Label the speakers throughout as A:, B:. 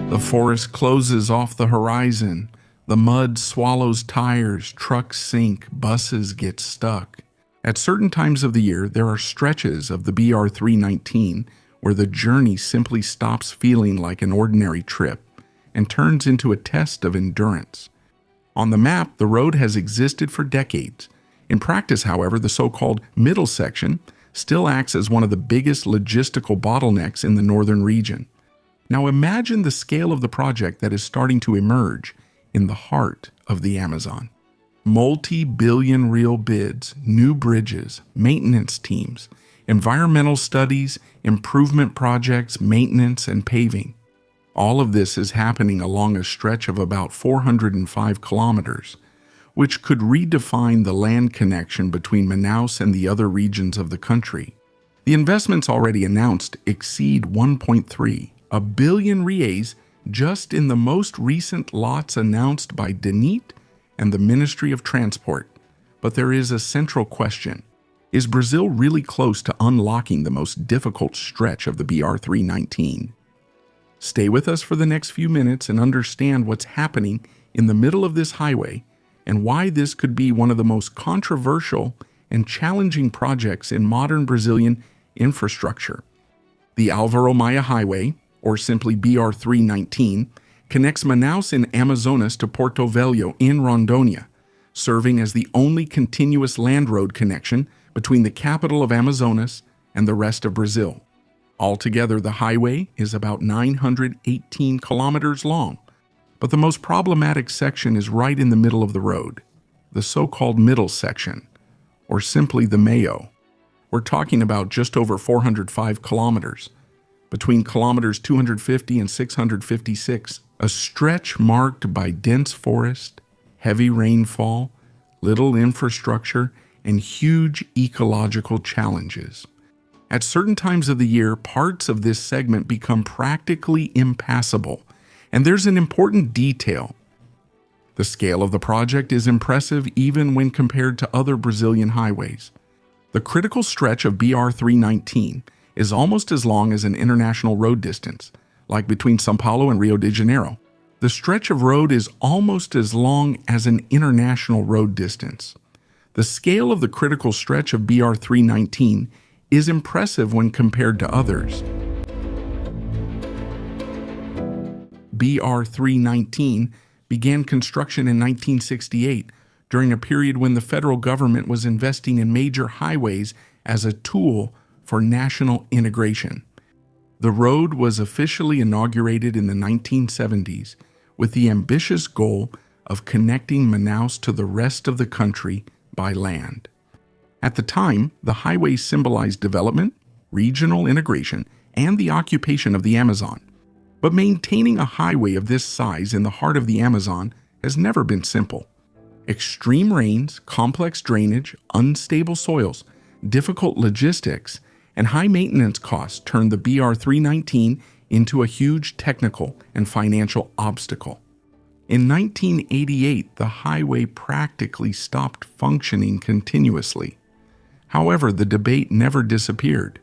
A: The forest closes off the horizon. The mud swallows tires, trucks sink, buses get stuck. At certain times of the year, there are stretches of the BR-319 where the journey simply stops feeling like an ordinary trip and turns into a test of endurance. On the map, the road has existed for decades. In practice, however, the so-called middle section still acts as one of the biggest logistical bottlenecks in the northern region. Now imagine the scale of the project that is starting to emerge in the heart of the Amazon. Multi-billion real bids, new bridges, maintenance teams, environmental studies, improvement projects, maintenance, and paving. All of this is happening along a stretch of about 405 kilometers, which could redefine the land connection between Manaus and the other regions of the country. The investments already announced exceed 1.3 billion reais just in the most recent lots announced by DENIT and the Ministry of Transport. But there is a central question. Is Brazil really close to unlocking the most difficult stretch of the BR-319? Stay with us for the next few minutes and understand what's happening in the middle of this highway and why this could be one of the most controversial and challenging projects in modern Brazilian infrastructure. The Álvaro Maia Highway, or simply BR-319, connects Manaus in Amazonas to Porto Velho in Rondônia, serving as the only continuous land road connection between the capital of Amazonas and the rest of Brazil. Altogether, the highway is about 918 kilometers long, but the most problematic section is right in the middle of the road, the so-called middle section, or simply the Meio. We're talking about just over 405 kilometers, between kilometers 250 and 656, a stretch marked by dense forest, heavy rainfall, little infrastructure, and huge ecological challenges. At certain times of the year, parts of this segment become practically impassable, and there's an important detail. The scale of the project is impressive even when compared to other Brazilian highways. The critical stretch of BR-319 is almost as long as an international road distance, like between São Paulo and Rio de Janeiro. The stretch of road is almost as long as an international road distance. The scale of the critical stretch of BR-319 is impressive when compared to others. BR-319 began construction in 1968 during a period when the federal government was investing in major highways as a tool for national integration. The road was officially inaugurated in the 1970s with the ambitious goal of connecting Manaus to the rest of the country by land. At the time, the highway symbolized development, regional integration, and the occupation of the Amazon. But maintaining a highway of this size in the heart of the Amazon has never been simple. Extreme rains, complex drainage, unstable soils, difficult logistics, and high maintenance costs turned the BR-319 into a huge technical and financial obstacle. In 1988, the highway practically stopped functioning continuously. However, the debate never disappeared.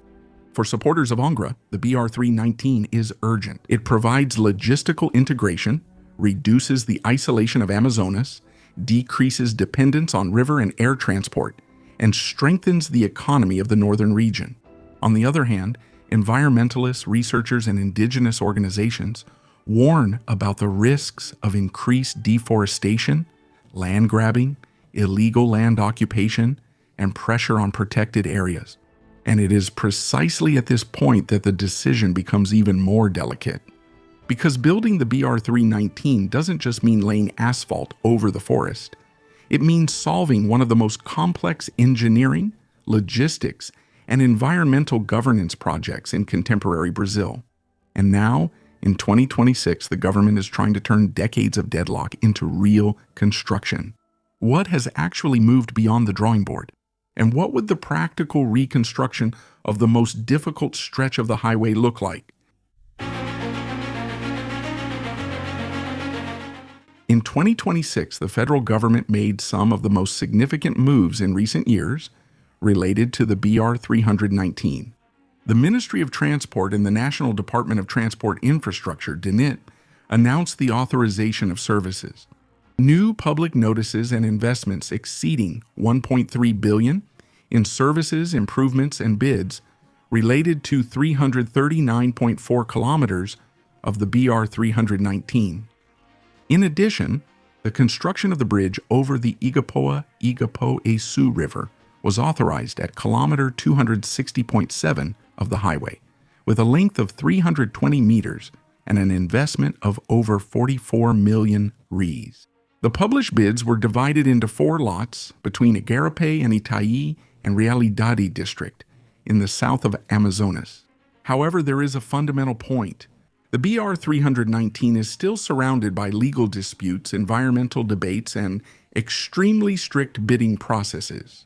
A: For supporters of Angra, the BR-319 is urgent. It provides logistical integration, reduces the isolation of Amazonas, decreases dependence on river and air transport, and strengthens the economy of the northern region. On the other hand, environmentalists, researchers, and indigenous organizations warn about the risks of increased deforestation, land grabbing, illegal land occupation, and pressure on protected areas. And it is precisely at this point that the decision becomes even more delicate. Because building the BR-319 doesn't just mean laying asphalt over the forest. It means solving one of the most complex engineering, logistics, and environmental governance projects in contemporary Brazil. And now, in 2026, the government is trying to turn decades of deadlock into real construction. What has actually moved beyond the drawing board? And what would the practical reconstruction of the most difficult stretch of the highway look like? In 2026, the federal government made some of the most significant moves in recent years related to the BR-319. The Ministry of Transport and the National Department of Transport Infrastructure, DENIT, announced the authorization of services. New public notices and investments exceeding $1.3 billion in services, improvements, and bids related to 339.4 kilometers of the BR-319. In addition, the construction of the bridge over the Igapoa-Igapo-Esu River was authorized at kilometer 260.7 of the highway, with a length of 320 meters and an investment of over 44 million Rs. The published bids were divided into 4 lots between Igarapé and Itaí and Realidade district in the south of Amazonas. However, there is a fundamental point. The BR-319 is still surrounded by legal disputes, environmental debates, and extremely strict bidding processes.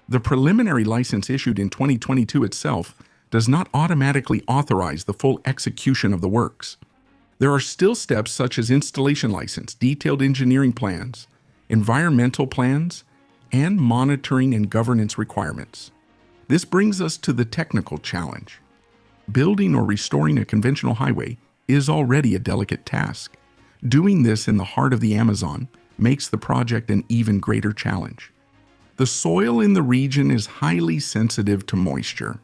A: The preliminary license issued in 2022 itself does not automatically authorize the full execution of the works. There are still steps such as installation license, detailed engineering plans, environmental plans, and monitoring and governance requirements. This brings us to the technical challenge. Building or restoring a conventional highway is already a delicate task. Doing this in the heart of the Amazon makes the project an even greater challenge. The soil in the region is highly sensitive to moisture.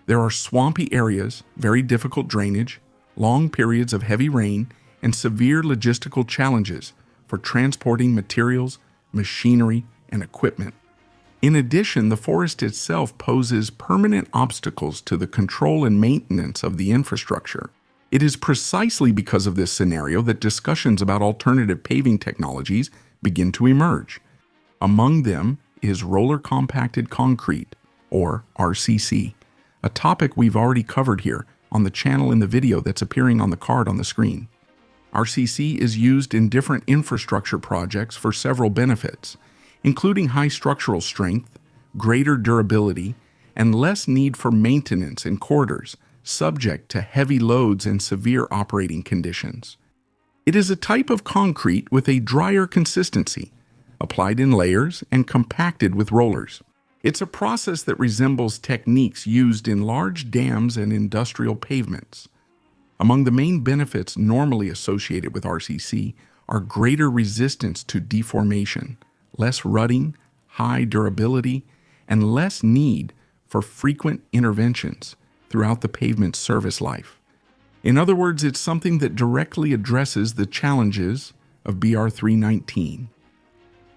A: There are swampy areas, very difficult drainage, long periods of heavy rain, and severe logistical challenges for transporting materials, machinery, and equipment. In addition, the forest itself poses permanent obstacles to the control and maintenance of the infrastructure. It is precisely because of this scenario that discussions about alternative paving technologies begin to emerge. Among them is roller compacted concrete, or RCC, a topic we've already covered here on the channel in the video that's appearing on the card on the screen. RCC is used in different infrastructure projects for several benefits, including high structural strength, greater durability, and less need for maintenance in corridors subject to heavy loads and severe operating conditions. It is a type of concrete with a drier consistency, applied in layers and compacted with rollers. It's a process that resembles techniques used in large dams and industrial pavements. Among the main benefits normally associated with RCC are greater resistance to deformation, less rutting, high durability, and less need for frequent interventions throughout the pavement's service life. In other words, it's something that directly addresses the challenges of BR-319.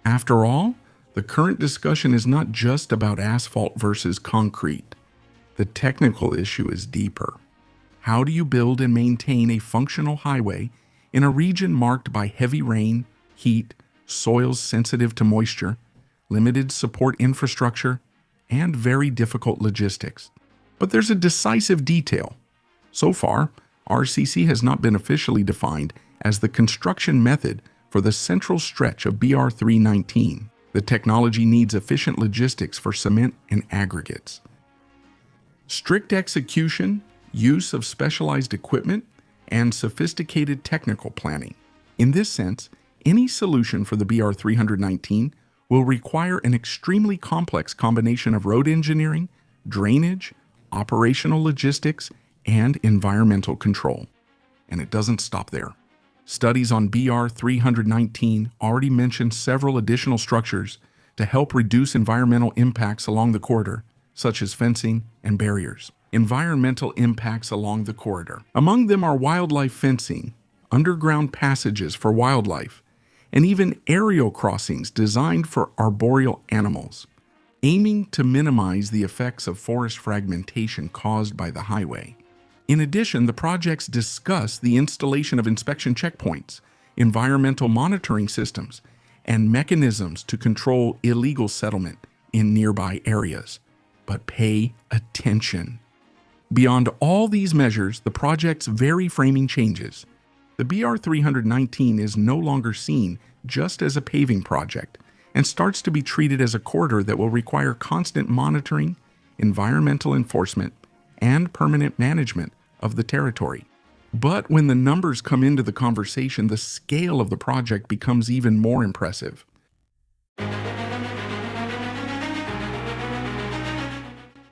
A: After all, the current discussion is not just about asphalt versus concrete. The technical issue is deeper. How do you build and maintain a functional highway in a region marked by heavy rain, heat, soils sensitive to moisture, limited support infrastructure, and very difficult logistics? But there's a decisive detail. So far, RCC has not been officially defined as the construction method for the central stretch of BR-319. The technology needs efficient logistics for cement and aggregates. Strict execution, use of specialized equipment, and sophisticated technical planning. In this sense, any solution for the BR-319 will require an extremely complex combination of road engineering, drainage, operational logistics, and environmental control. And it doesn't stop there. Studies on BR-319 already mention several additional structures to help reduce environmental impacts along the corridor, such as fencing and barriers. Environmental impacts along the corridor. Among them are wildlife fencing, underground passages for wildlife, and even aerial crossings designed for arboreal animals, aiming to minimize the effects of forest fragmentation caused by the highway. In addition, the projects discuss the installation of inspection checkpoints, environmental monitoring systems, and mechanisms to control illegal settlement in nearby areas. But pay attention. Beyond all these measures, the project's very framing changes. The BR-319 is no longer seen just as a paving project and starts to be treated as a corridor that will require constant monitoring, environmental enforcement, and permanent management of the territory. But when the numbers come into the conversation, the scale of the project becomes even more impressive.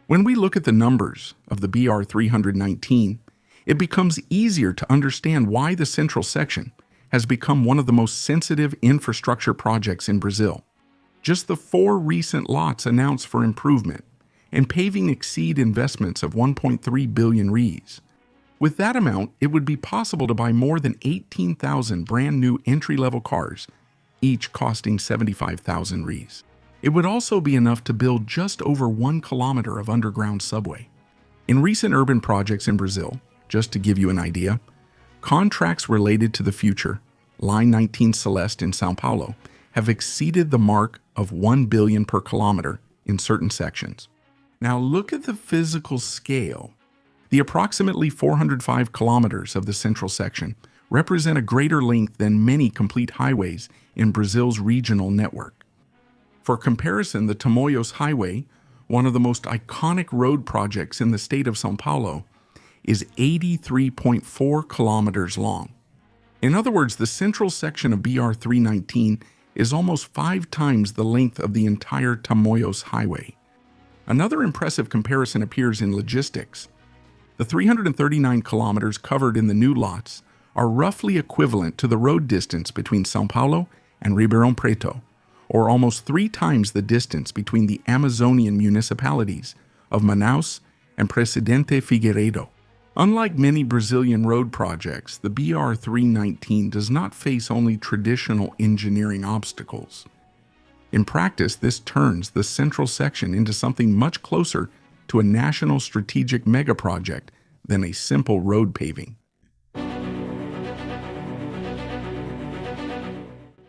A: When we look at the numbers of the BR-319, it becomes easier to understand why the central section has become one of the most sensitive infrastructure projects in Brazil. Just the 4 recent lots announced for improvement and paving exceed investments of 1.3 billion reais. With that amount, it would be possible to buy more than 18,000 brand new entry-level cars, each costing 75,000 reais. It would also be enough to build just over 1 kilometer of underground subway. In recent urban projects in Brazil, just to give you an idea, contracts related to the future, Line 19 Celeste in São Paulo, have exceeded the mark of 1 billion per kilometer in certain sections. Now look at the physical scale. The approximately 405 kilometers of the central section represent a greater length than many complete highways in Brazil's regional network. For comparison, the Tamoios Highway, one of the most iconic road projects in the state of São Paulo, is 83.4 kilometers long. In other words, the central section of BR-319 is almost 5 times the length of the entire Tamoios Highway. Another impressive comparison appears in logistics. The 339 kilometers covered in the new lots are roughly equivalent to the road distance between São Paulo and Ribeirão Preto, or almost 3 times the distance between the Amazonian municipalities of Manaus and Presidente Figueiredo. Unlike many Brazilian road projects, the BR-319 does not face only traditional engineering obstacles. In practice, this turns the central section into something much closer to a national strategic megaproject than a simple road paving.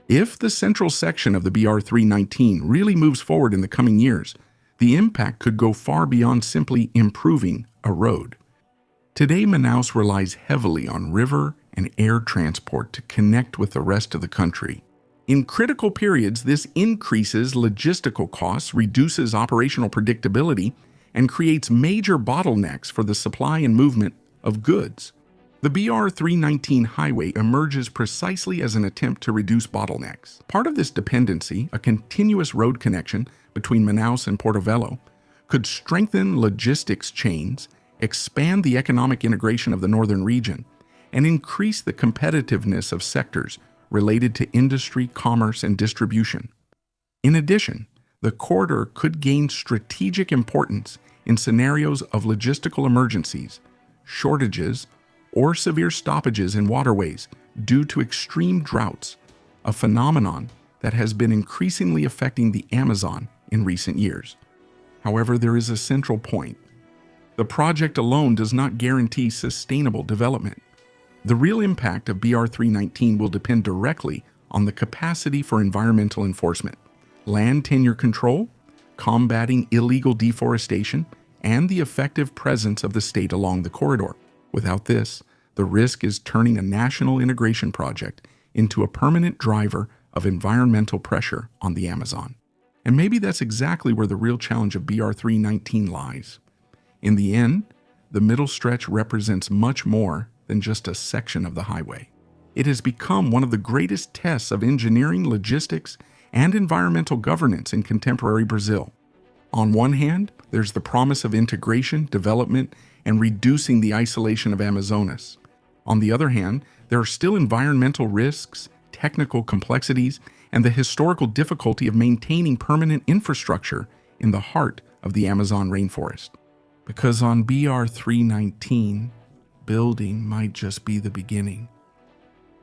A: If the central section of the BR-319 really moves forward in the coming years, the impact could go far beyond simply improving a road. Today, Manaus relies heavily on river and air transport to connect with the rest of the country. In critical periods, this increases logistical costs, reduces operational predictability, and creates major bottlenecks for the supply and movement of goods. The BR-319 highway emerges precisely as an attempt to reduce bottlenecks. Part of this dependency, a continuous road connection between Manaus and Porto Velho, could strengthen logistics chains, expand the economic integration of the northern region, and increase the competitiveness of sectors related to industry, commerce, and distribution. In addition, the corridor could gain strategic importance in scenarios of logistical emergencies, shortages, or severe stoppages in waterways due to extreme droughts, a phenomenon that has been increasingly affecting the Amazon in recent years. However, there is a central point. The project alone does not guarantee sustainable development. The real impact of BR-319 will depend directly on the capacity for environmental enforcement, land tenure control, combating illegal deforestation, and the effective presence of the state along the corridor. Without this, the risk is turning a national integration project into a permanent driver of environmental pressure on the Amazon. And maybe that's exactly where the real challenge of BR-319 lies. In the end, the middle stretch represents much more than just a section of the highway. It has become one of the greatest tests of engineering, logistics, and environmental governance in contemporary Brazil. On one hand, there's the promise of integration, development, and reducing the isolation of Amazonas. On the other hand, there are still environmental risks, technical complexities, and the historical difficulty of maintaining permanent infrastructure in the heart of the Amazon rainforest. Because on BR-319, building might just be the beginning.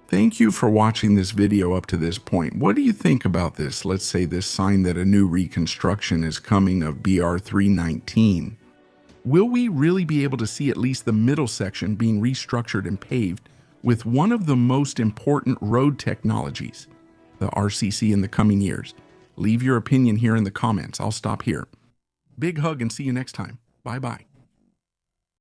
A: Thank you for watching this video up to this point. What do you think about this? Let's say this sign that a new reconstruction is coming of BR-319. Will we really be able to see at least the middle section being restructured and paved with one of the most important road technologies, the RCC, in the coming years? Leave your opinion here in the comments. I'll stop here. Big hug and see you next time. Bye-bye.